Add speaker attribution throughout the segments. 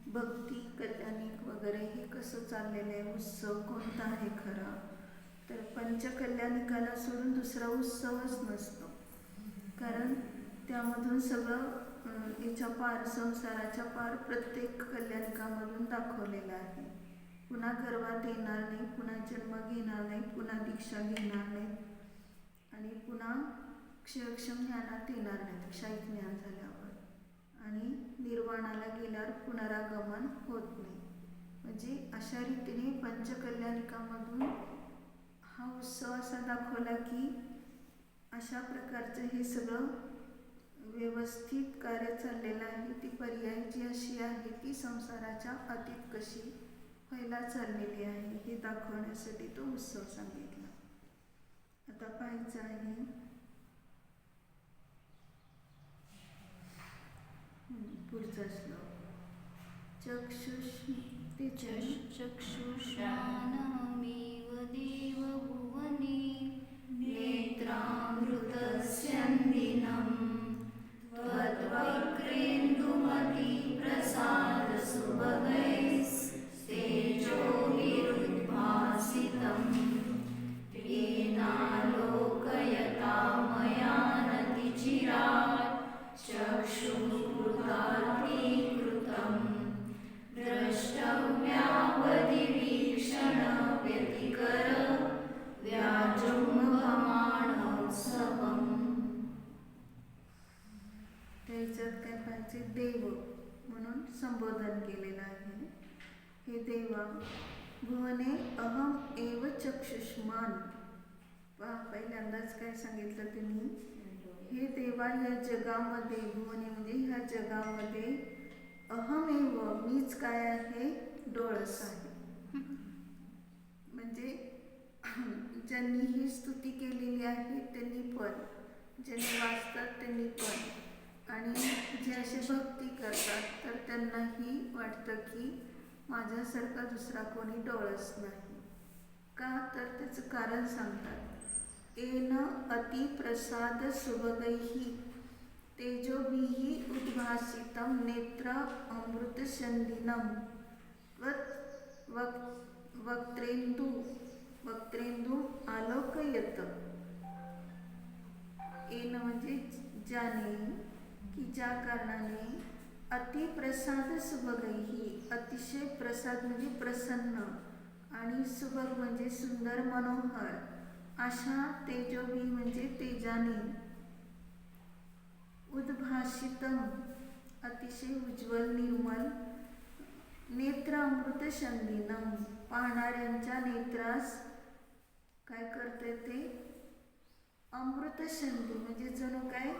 Speaker 1: भक्ती कल्याणिक वगैरे हे कसं चाललेलं आहे, उत्सव कोणता आहे खरा, तर पंचकल्याणिकाला सोडून दुसरा उत्सवच नसतो. कारण त्यामधून सगळं याच्या पार, संसाराच्या पार प्रत्येक कल्याणिकामधून दाखवलेलं आहे. पुन्हा गर्भात येणार नाही, पुन्हा जन्म घेणार नाही, पुन्हा दीक्षा घेणार नाही आणि पुन्हा क्षयक्षम ज्ञानात येणार नाही क्षय ज्ञान झाल्यावर, आणि निर्वाणाला गेल्यावर पुनरागमन होत नाही. म्हणजे अशा रीतीने पंचकल्याणिकामधून हा उत्सव असा दाखवला की अशा प्रकारचं हे सगळं व्यवस्थित कार्य चाललेलं आहे. ती पर्याय जी अशी आहे की संसाराच्या अतीत कशी व्हायला चाललेली आहे हे दाखवण्यासाठी तो उत्सव सांगितला. आता पाहायचं आहे पुढचा श्लोक.
Speaker 2: चक्षुष्मानमेव देवभुवने नेत्रामृतस्यन्दिनं त्वद्वक्रेन्दुमतिप्रसादसुभगैस्तेजोभिरुद्भासितं येनालोकयता मया नतिचिरात् चक्षुः द्रष्टव्यावधिवीक्षणव्यतिकर व्याजृंभमाणोत्सवम्.
Speaker 1: त्याच्यात काय पाहिजे, देव म्हणून संबोधन केलेलं आहे. हे देवा, भुवने अहम एव चक्षुष्मान. पहिल्यांदाच काय सांगितलं तुम्ही, हे देवा या जगामध्ये, भुवने म्हणजे ह्या जगामध्ये, अहमेव मीच काय आहे, डोळस आहे. म्हणजे ज्यांनी ही स्तुती केलेली आहे त्यांनी पण, ज्यांनी वाचतात त्यांनी पण, आणि जे असे भक्ती करतात तर त्यांनाही वाटतं की माझ्यासारखा दुसरा कोणी डोळस नाही. का, तर त्याचं कारण सांगतात. येन अतिप्रसाद सुभगैहि तेजोभिहि उद्भासितं नेत्र अमृतसंदिनं वक्त्रेन्दु आलोकयत. येन म्हणजे ज्याने, की ज्या कारणाने, अतिप्रसाद सुभगैहि, अतिशय प्रसाद म्हणजे प्रसन्न, आणि सुभग म्हणजे सुंदर मनोहर, अशा तेजोभी म्हणजे तेजाने, उद्भासितम अतिशय उज्ज्वल निर्मल, नेत्र अमृतसंदिनं पाहणाऱ्यांच्या नेत्रास काय करते ते, अमृतसंधी म्हणजे जणू काय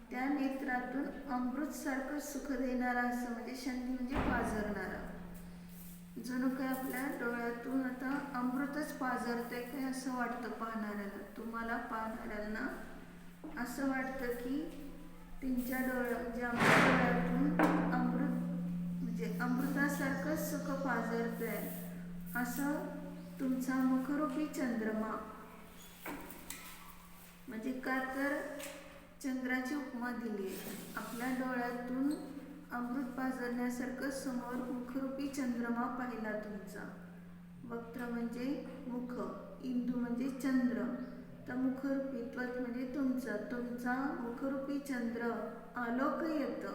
Speaker 1: त्या नेत्रातून अमृतसारखं सुख देणारा, असं म्हणजे संधी म्हणजे पाझरणारा, जणू काय आपल्या डोळ्यातून आता अमृतच पाझरते काय असं वाटतं पाहणाऱ्याला. तुम्हाला पाहणाऱ्यांना असं वाटतं की त्यांच्या डोळ्यातून अमृत म्हणजे अमृतासारखं सुख पाझरतंय, असं तुमचा मुखरूपी चंद्रमा. म्हणजे का, तर चंद्राची उपमा दिली आहे. आपल्या डोळ्यातून अमृत पाझरण्यासारखं समोर मुखरूपी चंद्रमा पाहिला तुमचा. वक्त्र म्हणजे मुख, इंदू म्हणजे चंद्र, तर मुखरूपी त्वत म्हणजे तुमचा मुखरूपी चंद्र आलोकयत.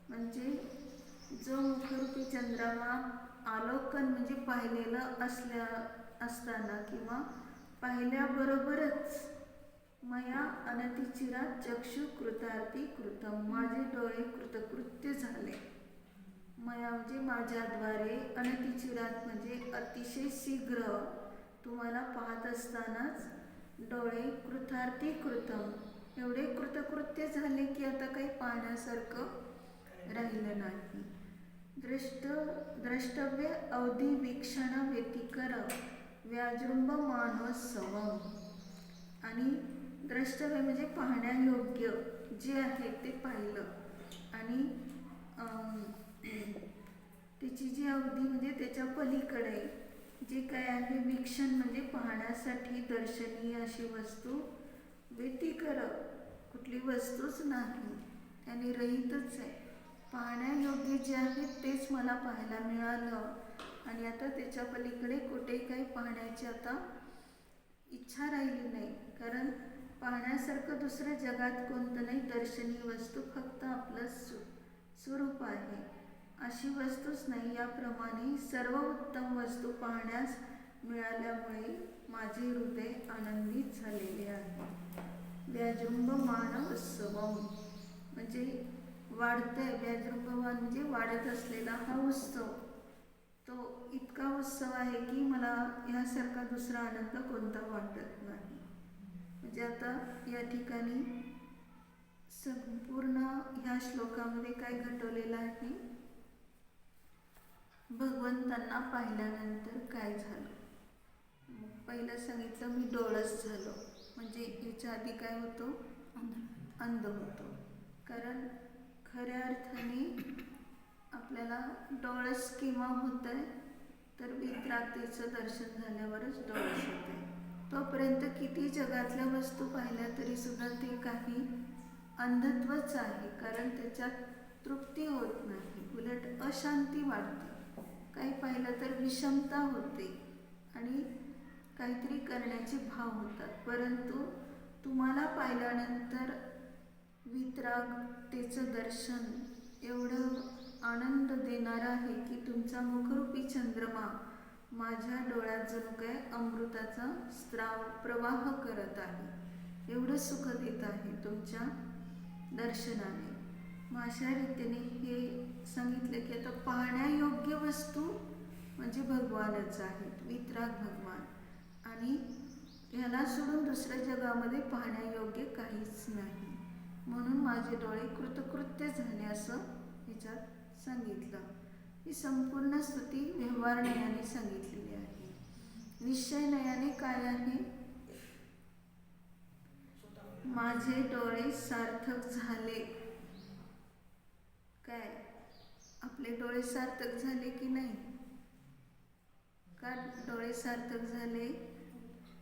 Speaker 1: म्हणजे जो मुखरूपी चंद्रमा आलोकन म्हणजे पाहिलेलं असताना किंवा पाहिल्याबरोबरच, मया अनतिचिरात चक्षु कृतार्थी कृतम, माझे डोळे कृतकृत्य झाले. मया म्हणजे माझ्याद्वारे, अनतिचिरात म्हणजे अतिशय शीघ्र, तुम्हाला पाहत असतानाच डोळे कृतार्थी कृतम एवढे कृतकृत्य झाले की आता काही पाहण्यासारखं राहिलं नाही. द्रष्टव्य अवधी वीक्षण व्यतिकर व्याजृंभमाणोत्सवम्. आणि द्रष्टव्य म्हणजे पाहण्यायोग्य जे आहे ते पाहिलं, आणि त्याची जी अवधी म्हणजे त्याच्या पलीकडे जे काय आहे, वीक्षण म्हणजे पाहण्यासाठी दर्शनीय अशी वस्तू, व्यतिकर कुठली वस्तूच नाही, त्याने रहितच आहे. पाहण्यायोग्य जे आहे तेच मला पाहायला मिळालं. आणि आता त्याच्या पलीकडे कुठे काही पाहण्याची आता इच्छा राहिली नाही. कारण पाहण्यासारखं दुसरं जगात कोणतं नाही. दर्शनीय वस्तू फक्त आपलं स्वरूप आहे, अशी वस्तूच नाही. याप्रमाणे सर्व उत्तम वस्तू पाहण्यास मिळाल्यामुळे माझे हृदय आनंदित झालेले आहे. व्याजृंभमाण उत्सवम म्हणजे वाढतंय, व्याजृंभमान म्हणजे वाढत असलेला हा उत्सव. तो इतका उत्सव आहे की मला यासारखा दुसरा आनंद कोणता वाटत नाही. म्हणजे आता या ठिकाणी संपूर्ण ह्या श्लोकामध्ये काय घडवलेलं आहे, भगवंतांना पाहिल्यानंतर काय झालं. पहिलं सांगितलं मी डोळस झालो, म्हणजे याच्या आधी काय होतो, अंध होतो. कारण खऱ्या अर्थाने आपल्याला डोळस केव्हा होत आहे, तर वित्रातेचं दर्शन झाल्यावरच डोळस होते. तोपर्यंत किती जगातल्या वस्तू पाहिल्या तरी सुद्धा ते काही अंधत्वच आहे. कारण त्याच्यात तृप्ती होत नाही, उलट अशांती वाढते. काही पाहिलं तर विषमता होते आणि काहीतरी करण्याचे भाव होतात. परंतु तुम्हाला पाहिल्यानंतर वित्रागतेचं दर्शन एवढं आनंद देणारं आहे की तुमचा मुखरूपी चंद्रमा माझ्या डोळ्यात जणू काय अमृताचा स्त्राव प्रवाह करत आहे. एवढं सुख देत आहे तुमच्या दर्शनाने. मग अशा रीतीने हे सांगितलं की आता पाहण्यायोग्य वस्तू म्हणजे भगवानच आहेत, वित्राग भगवान. आणि ह्याला सोडून दुसऱ्या जगामध्ये पाहण्यायोग्य काहीच नाही. म्हणून माझे डोळे कृतकृत्य झाले असं ह्याच्यात सांगितलं. ही संपूर्ण स्तुती व्यवहार नयाने सांगितलेली आहे. निश्चय नयाने काय आहे, माझे डोळे सार्थक झाले. काय आपले डोळे सार्थक झाले की नाही? का डोळे सार्थक झाले,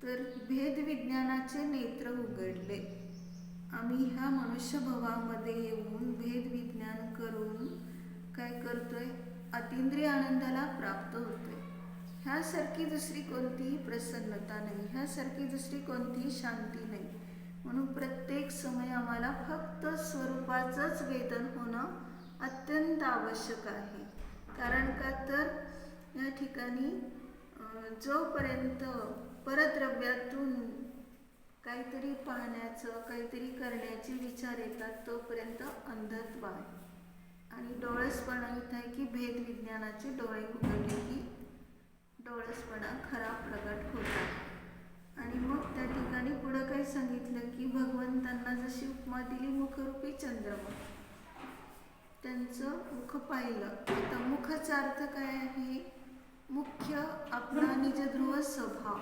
Speaker 1: तर भेद विज्ञानाचे नेत्र उघडले. आम्ही ह्या मनुष्यभवामध्ये येऊन भेद विज्ञान करून काय करतोय, अतींद्रिय आनंदाला प्राप्त होतोय. ह्यासारखी दुसरी कोणतीही प्रसन्नता नाही, ह्यासारखी दुसरी कोणतीही शांती नाही. म्हणून प्रत्येक समय आम्हाला फक्त स्वरूपाचंच वेदन होणं अत्यंत आवश्यक आहे. कारण का तर या ठिकाणी जोपर्यंत परद्रव्यातून काहीतरी पाहण्याचं, काहीतरी करण्याचे विचार येतात तोपर्यंत अंधत्व आहे. आणि डोळसपणा इथं आहे की भेद विज्ञानाचे डोळे उघडले की डोळसपणा खरा प्रगट होतात. आणि मग त्या ठिकाणी पुढं काही सांगितलं की भगवंतांना जशी उपमा दिली मुखरूपी चंद्रमा, त्यांचं मुख पाहिलं. आता मुखाचा अर्थ काय आहे, मुख्य आपला निजध्रुव स्वभाव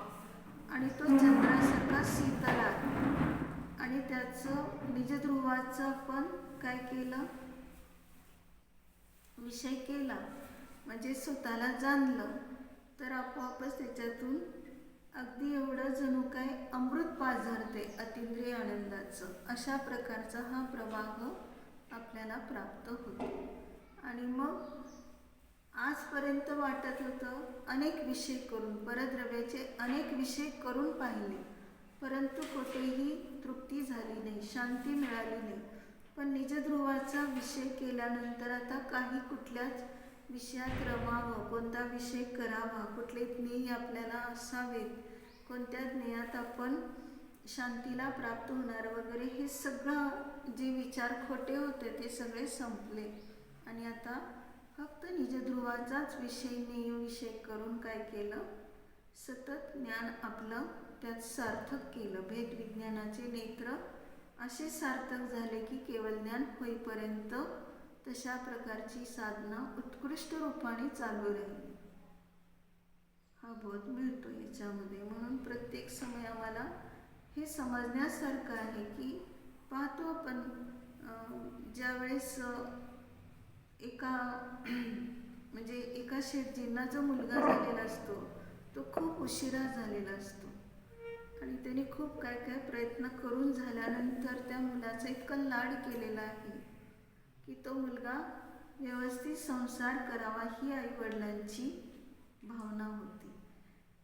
Speaker 1: आणि तो चंद्रासारखा शीतल आहे. आणि त्याचं निजध्रुवाचं आपण काय केलं, विषय केला, म्हणजे स्वतःला जाणलं, तर आपोआपच त्याच्यातून अगदी एवढं जणू काय अमृत पाझरते अतींद्रिय आनंदाचं. अशा प्रकारचा हा प्रवाह आपल्याला प्राप्त होतो. आणि मग आजपर्यंत वाटत होतं अनेक विषय करून, परद्रव्याचे अनेक विषय करून पाहिले, परंतु कुठेही तृप्ती झाली नाही, शांती मिळाली नाही. पण निजध्रुवाचा विषय केल्यानंतर आता काही कुठल्याच विषयात रमावं, कोणता विषय करावा, कुठले ज्ञेय आपल्याला असावेत, कोणत्या ज्ञेयात आपण शांतीला प्राप्त होणार वगैरे, हे सगळं जे विचार खोटे होते ते सगळे संपले. आणि आता फक्त निजध्रुवाचाच विषय, ज्ञेय विषय करून काय केलं, सतत ज्ञान आपलं त्यात सार्थक केलं. भेद विज्ञानाचे नेत्र असे सार्थक झाले की केवळ ज्ञान होईपर्यंत तशा प्रकारची साधना उत्कृष्ट रूपाने चालू राहील. हा बोध मिळतो याच्यामध्ये. म्हणून प्रत्येक समय आम्हाला हे समजण्यासारखं आहे की पाहतो आपण ज्यावेळेस म्हणजे एका शेठजींना जो मुलगा झालेला असतो तो खूप उशिरा झालेला असतो आणि त्याने खूप काय काय प्रयत्न करून झाल्यानंतर त्या मुलाचा इतका लाड केलेला आहे की तो मुलगा व्यवस्थित संसार करावा ही आईवडिलांची भावना होती.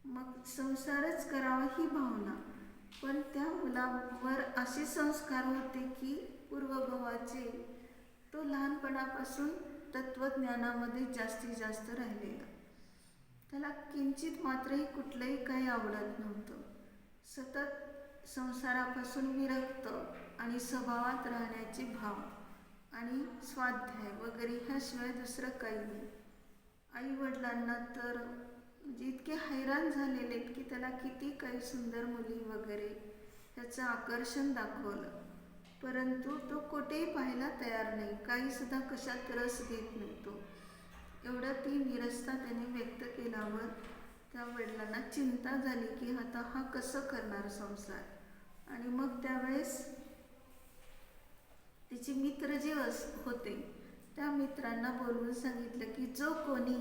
Speaker 1: मग संसारच करावा ही भावना, पण त्या मुलावर असे संस्कार होते की पूर्वभावाचे, तो लहानपणापासून तत्त्वज्ञानामध्ये जास्तीत जास्त राहिलेला. त्याला किंचित मात्रही कुठलंही काही आवडत नव्हतं. सतत संसारापासून विरक्त आणि स्वभावात राहण्याचे भाव आणि स्वाध्याय वगैरे ह्याशिवाय दुसरं काही नाही. आईवडिलांना तर म्हणजे इतके हैराण झालेले की त्याला किती काही सुंदर मुली वगैरे त्याचं आकर्षण दाखवलं, परंतु तो कुठेही पाहायला तयार नाही, काहीसुद्धा कशात रस घेत नव्हतो. एवढं ती निरसता त्याने व्यक्त केल्यावर त्या वडिलांना चिंता झाली की आता हा कसं करणार संसार. आणि मग त्यावेळेस तिचे मित्र जे होते त्या मित्रांना बोलवून सांगितलं की जो कोणी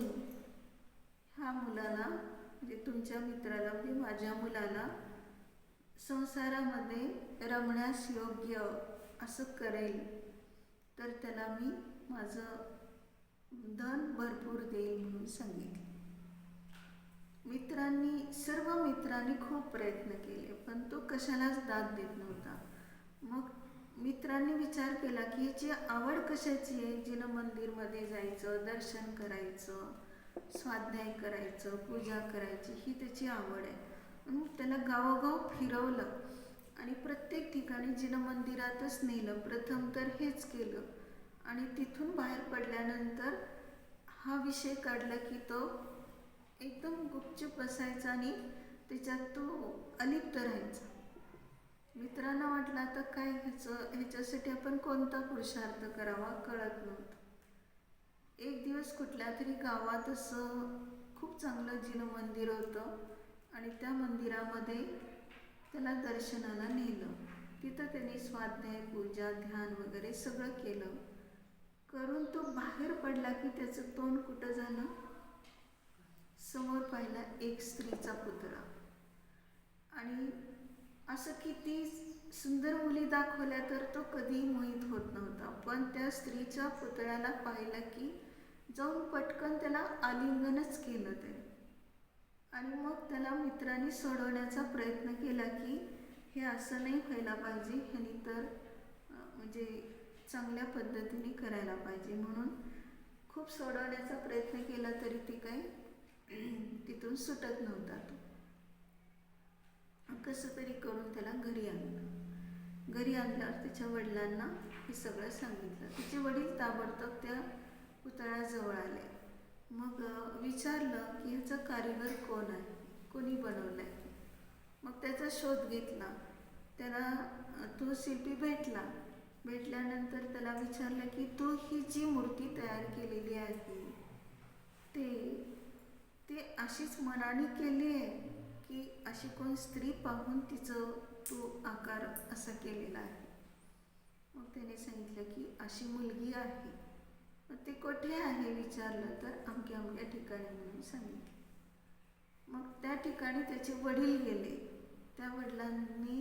Speaker 1: ह्या मुलाला म्हणजे तुमच्या मित्राला म्हणजे माझ्या मुलाला संसारामध्ये रमण्यास योग्य असं करेल तर त्याला मी माझं धन भरपूर देईल म्हणून सांगितले. सर्व मित्रांनी खूप प्रयत्न केले, पण तो कशालाच दाद देत नव्हता. मग मित्रांनी विचार केला की याची आवड कशाची आहे, जिनं मंदिरमध्ये जायचं, दर्शन करायचं, स्वाध्याय करायचं, पूजा करायची, ही त्याची आवड आहे. मग त्याला गावोगाव फिरवलं आणि प्रत्येक ठिकाणी जिनं मंदिरातच नेलं. प्रथम तर हेच केलं आणि तिथून बाहेर पडल्यानंतर हा विषय काढला की तो एकदम गुपचूप बसायचा आणि त्याच्यात तो अलिप्त राहायचा. मित्रांना वाटलं आता काय ह्याच्यासाठी आपण कोणता पुरुषार्थ करावा कळत नव्हतं. एक दिवस कुठल्या तरी गावात असं खूप चांगलं जिनं मंदिर होतं आणि त्या मंदिरामध्ये त्याला दर्शनाला नेलं. तिथं त्यांनी स्वाध्याय, पूजा, ध्यान वगैरे सगळं केलं. करून तो बाहेर पडला की त्याचं तोंड कुठं झालं, समोर पाहिला एक स्त्रीचा पुतळा. आणि असं किती सुंदर मुली दाखवल्या तर तो कधीही मोहित होत नव्हता, पण त्या स्त्रीच्या पुतळ्याला पाहिलं की जाऊन पटकन त्याला आलिंगनच केलं ते. आणि मग त्याला मित्रांनी सोडवण्याचा प्रयत्न केला की हे असं नाही व्हायला पाहिजे, ह्यानी तर म्हणजे चांगल्या पद्धतीने करायला पाहिजे. म्हणून खूप सोडवण्याचा प्रयत्न केला तरी ती काही तिथून सुटत नव्हता. तो कसं तरी करून त्याला घरी आणलं. घरी आणल्यावर त्याच्या वडिलांना हे सगळं सांगितलं. तिचे वडील ताबडतोब त्या पुतळ्याजवळ आले. मग विचारलं की ह्याचा कारीगर कोण आहे, कोणी बनवलं आहे. मग त्याचा शोध घेतला. त्याला तो शिल्पी भेटला. भेटल्यानंतर त्याला विचारलं की तू ही जी मूर्ती तयार केलेली आहे ते अशीच मनाने केली आहे की अशी कोण स्त्री पाहून तिचं तो आकार असा केलेला आहे. मग त्याने सांगितलं की अशी मुलगी आहे. मग ते कुठे आहे विचारलं तर अमक्या अमक्या ठिकाणी म्हणून सांगितलं. मग त्या ठिकाणी त्याचे वडील गेले. त्या वडिलांनी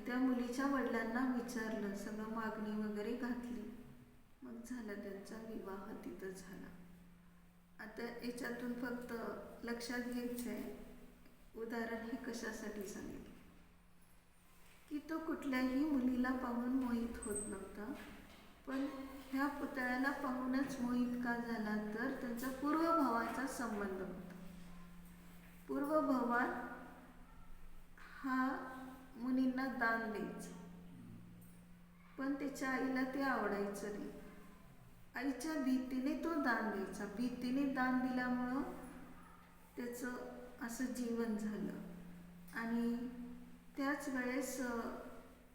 Speaker 1: त्या मुलीच्या वडिलांना विचारलं, सगळं मागणी वगैरे घातली. मग झाला त्यांचा विवाह तिथं झाला. आता याच्यातून फक्त लक्षात घ्यायचं आहे, उदाहरण हे कशासाठी सांगितलं की तो कुठल्याही मुलीला पाहून मोहित होत नव्हता, पण ह्या पुतळ्याला पाहूनच मोहित का झाला तर त्यांचा पूर्वभावाचा संबंध होता. पूर्वभावात हा मुनींना दान द्यायचं, पण त्याच्या आईला ते आवडायचं नाही. आईच्या भीतीने तो दान द्यायचा. भीतीने दान दिल्यामुळं त्याचं असं जीवन झालं. आणि त्याच वेळेस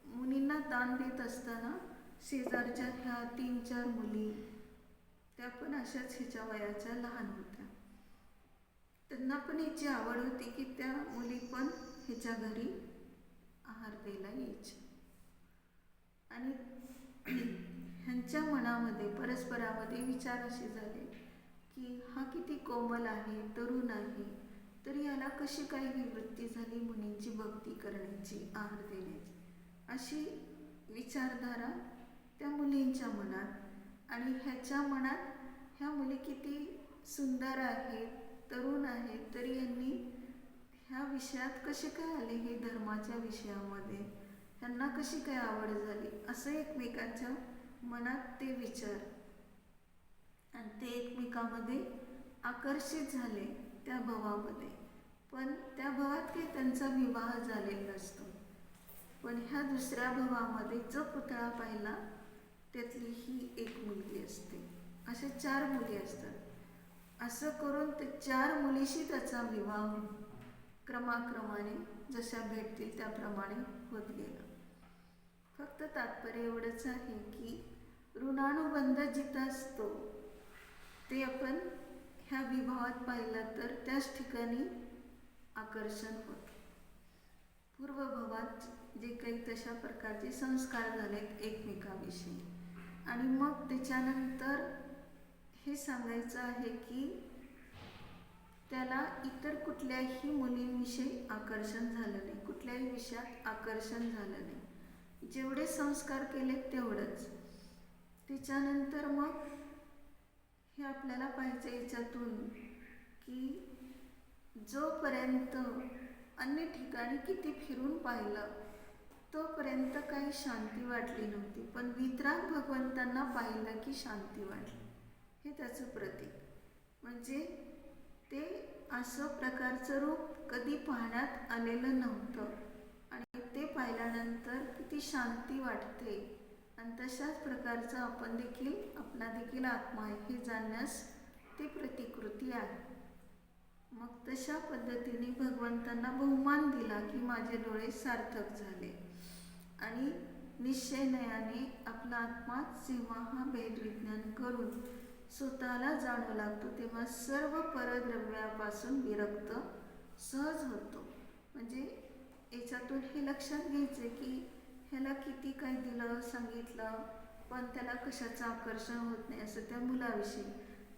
Speaker 1: मुनींना दान देत असताना शेजारच्या ह्या 3-4 मुली त्या पण अशाच ह्याच्या वयाच्या लहान होत्या. त्यांना पण याची आवड होती की त्या मुली पण ह्याच्या घरी आहार द्यायला यायच्या. आणि ह्यांच्या मनामध्ये परस्परामध्ये विचार असे झाले की हा किती कोमल आहे, तरुण आहे, तरी याला कशी काय ही वृत्ती झाली मुनींची भक्ती करण्याची, आहार देण्याची. अशी विचारधारा त्या मुलींच्या मनात आणि ह्याच्या मनात ह्या मुली किती सुंदर आहेत, तरुण आहेत, तरी यांनी ह्या विषयात कसे काय आले, हे धर्माच्या विषयामध्ये ह्यांना कशी काय आवड झाली, असं एकमेकांच्या मनात ते विचार आणि ते एकमेकांमध्ये आकर्षित झाले त्या भावामध्ये. पण त्या भावात काही त्यांचा विवाह झालेला नसतो. पण ह्या दुसऱ्या भावामध्ये जो पुतळा पाहिला त्यातली ही एक मुलगी असते. अशा 4 मुली असतात. असं करून ते 4 मुलीशी त्याचा विवाह क्रमाक्रमाने जशा भेटतील त्याप्रमाणे होत गेला. फक्त तात्पर्य एवढंच आहे की ऋणानुबंध जिथं असतो ते आपण ह्या विवाहात पाहिलं तर त्याच ठिकाणी आकर्षण होतं. पूर्वभावात जे काही तशा प्रकारचे संस्कार झालेत एकमेकाविषयी. आणि मग त्याच्यानंतर हे सांगायचं आहे की त्याला इतर कुठल्याही मुलींविषयी आकर्षण झालं नाही, कुठल्याही विषयात आकर्षण झालं नाही. जेवढे संस्कार केले तेवढंच. त्याच्यानंतर मग हे आपल्याला पाहिजे याच्यातून की जोपर्यंत अन्य ठिकाणी किती फिरून पाहिलं तोपर्यंत काही शांती वाटली नव्हती, पण वितराग भगवंतांना पाहिलं की शांती वाटली. हे त्याचं प्रतीक. म्हणजे ते असं प्रकारचं रूप कधी पाहण्यात आलेलं नव्हतं आणि ते पाहिल्यानंतर किती शांती वाटते. आणि तशाच प्रकारचं आपण देखील, आपला देखील आत्मा आहे हे जाणण्यास ते प्रतिकृती आहे. मग तशा पद्धतीने भगवंतांना बहुमान दिला की माझे डोळे सार्थक झाले. आणि निश्चयनयाने आपला आत्मा जेव्हा हा भेदविज्ञान करून स्वतःला जाणू लागतो तेव्हा सर्व परद्रव्यापासून विरक्त सहज होतो. म्हणजे याच्यातून हे लक्षात घ्यायचं की ह्याला किती काय दिलं सांगितलं पण त्याला कशाचं आकर्षण होत नाही, असं त्या मुलाविषयी.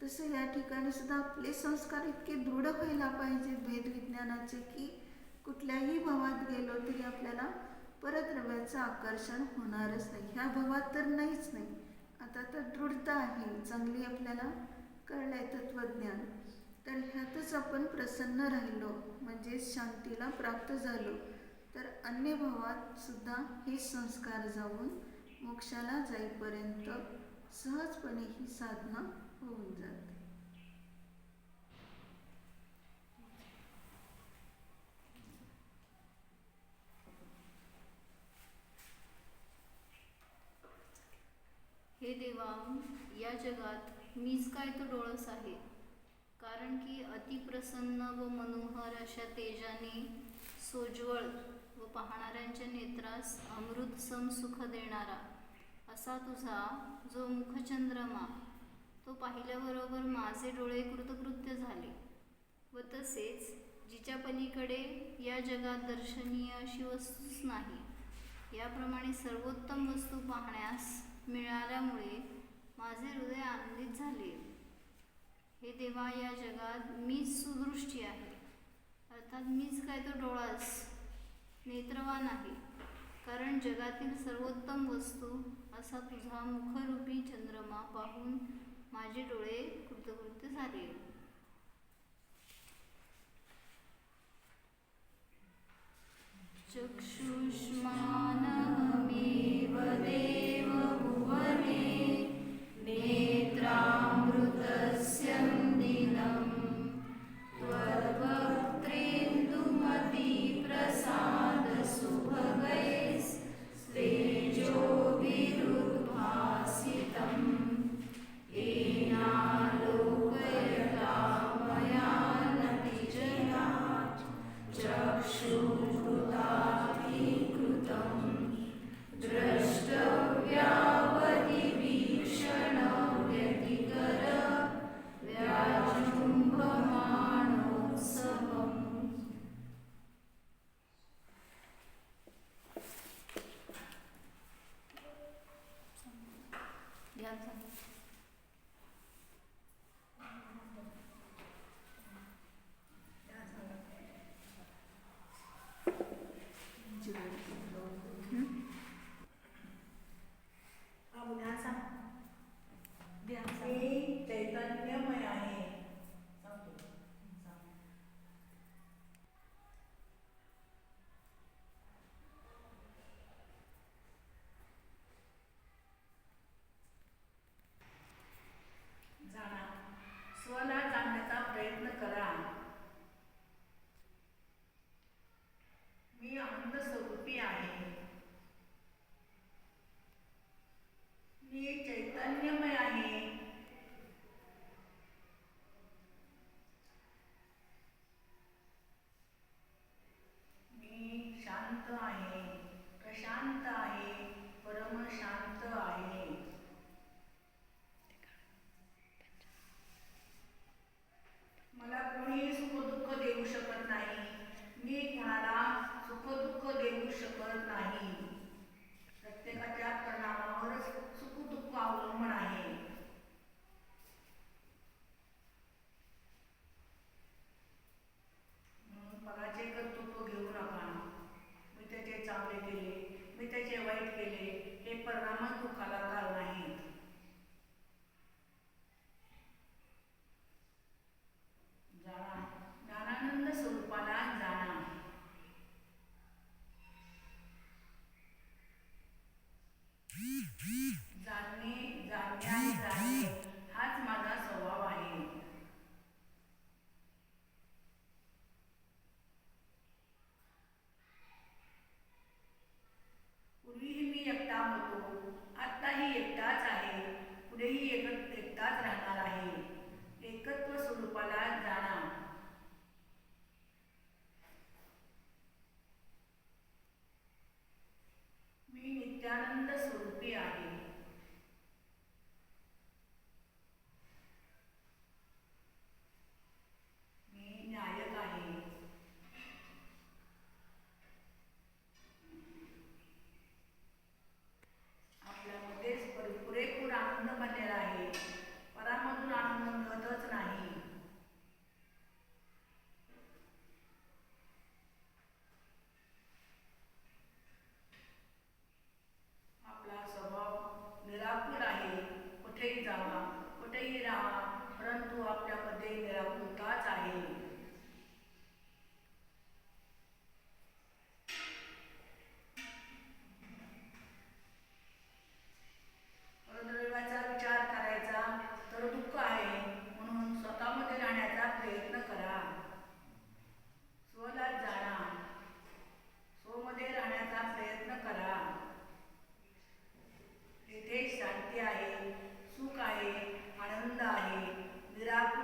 Speaker 1: तसं या ठिकाणी सुद्धा आपले संस्कार इतके दृढ व्हायला पाहिजेत भेदविज्ञानाचे की कुठल्याही भावात गेलो तरी आपल्याला परद्रव्याचं आकर्षण होणारच नाही. ह्या भावात तर नाहीच नाही. आता तर दृढता आहे, चांगली आपल्याला कळलंय तत्वज्ञान. तर ह्यातच आपण प्रसन्न राहिलो म्हणजे शांतीला प्राप्त झालो तर अन्य भावात सुद्धा हे संस्कार जाऊन मोक्षाला जाईपर्यंत सहजपणे ही साधना होऊन जाते.
Speaker 2: हे देवा, या जगात मीच काय तो डोळस आहे. कारण की अतिप्रसन्न व मनोहर अशा तेजाने सोज्वळ व पाहणाऱ्यांच्या नेत्रास अमृतसम सुख देणारा असा तुझा जो मुखचंद्रमा तो पाहिल्याबरोबर माझे डोळे कृतकृत्य झाले. व तसेच जिच्या पलीकडे या जगात दर्शनीय अशी वस्तूच नाही, याप्रमाणे सर्वोत्तम वस्तू पाहण्यास मिळाल्यामुळे माझे हृदय आनंदित झाले. हे देवा, या जगात मीच सुदृष्टी आहे, अर्थात मीच काय तो डोळास नेत्रवान आहे. कारण जगातील सर्वोत्तम वस्तू असा तुझा मुखरूपी चंद्रमा पाहून माझे डोळे कृतकृत्य झाले. चक्षुष्मानमेव देव भुवने नेत्रामृतस्यं दिनं त्वद्वक्त्रेन्दुमतिप्रसादसुभगैस्तेजोभिरुद्भासितं येनालोकयता मया नतिजनात् चक्षुरुदात्मीकृतं द्रष्टव्यावधिवीक्षणव्यतिकर व्याजृम्भमाणोत्सवम्. ध्यान सांगा.
Speaker 3: ध्यान सांग. चैतन्यमय आहे. मी शांत आहे, प्रशांत आहे, परमशांत आहे. मला कोणीही सुखदुःख देऊ शकत नाही. मी कोणाला सुखदुःख देऊ शकत नाही. प्रत्येकाच्या परिणामावरच सुखदुःख अवलंबून आहे. म्हणून पराचे कर्तृत्व घेऊ नका. मी त्याचे चांगले केले, मी त्याचे वाईट केले, हे परिणामच दुःखाला कारण नाहीत. जाणा, ज्ञानानंद स्वरूपाला जाणा. जाणणे आणि जाणणे हाच माझा स्वभाव आहे. पूर्वीही मी एकटा होतो, आत्ताही एकटाच आहे, पुढेही एकटाच राहणार आहे. एकत्व स्वरूपाला जाणा. मी नित्यानंद स्वरूपी आहे. मी न्यायक आहे. आपल्यामध्येच पुरेपूर आनंद भरलेला आहे. परामधून आनंद मिळतच नाही. आपला स्वभाव निराकुल आहे. कुठेही जावा, कुठेही राहा, परंतु आपल्यामध्ये निराकुलताच आहे. परद्रव्याचा विचार करायचा तर दुःख आहे, म्हणून स्वतःमध्ये राहण्याचा प्रयत्न करा. स्वला जाणा, स्वमध्ये राहण्याचा प्रयत्न करा. तेथे शांती आहे, सुख आहे, आनंद आहे, निराकुल